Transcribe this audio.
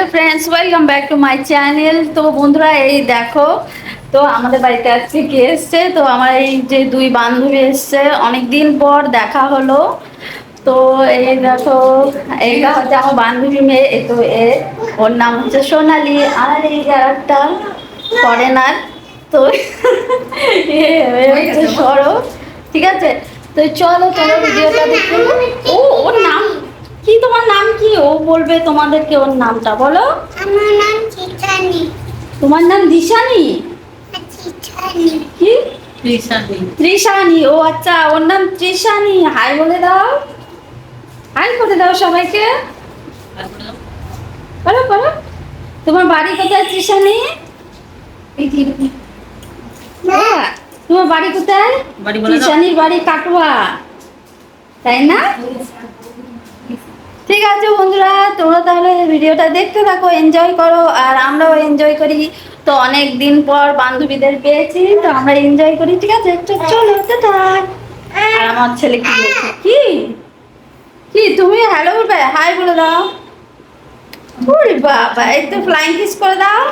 Hello friends, welcome back to my channel. তো বন্ধুরা, এই দেখো, তো আমাদের বাড়িতে আজকে কে এসছে। তো আমার এই যে দুই বান্ধবী এসছে, অনেকদিন পর দেখা হলো। তো এই দেখো, এইটা হচ্ছে আমার বান্ধবী মেয়ে। এই তো ওর নাম হচ্ছে সোনালি। আর এই যে একটা ফরেনার, তো এ হচ্ছে সৌরভ। ঠিক আছে, তো চলো চলো ভিডিওটা দেখতে। ওর নাম কি? তোমার নাম কি? ও বলবে তোমাদেরকে ওর নামটা বলো। আমার নাম চিতানি। তোমার নাম দিশানি? চিতানি। কি? ত্রিশানি। ত্রিশানি। ও আচ্ছা, ওর নাম ত্রিশানি। হাই বলে দাও, হাই করে দাও সবাইকে। বলো বলো, তোমার বাড়ি কোথায় ত্রিশানি? বাবা, তোমার বাড়ি কোথায়? বাড়ি বলে দাও। ত্রিশানির বাড়ি কাটোয়া, তাই না? ঠিক আছে বন্ধুরা, তোমরা তাহলে ভিডিওটা দেখতে থাকো, এনজয় করো, আর আমরাও এনজয় করি। তো অনেক দিন পর বান্ধবীদের পেয়েছি, তো আমরা এনজয় করি। ঠিক আছে, একটু চলো টাটা। আর আমার ছেলে কি বলছে? কি কি তুমি হ্যালো বলবে? হাই বলে দাও। ওরে বাবা, একটু ফ্লাইং কিস করে দাও।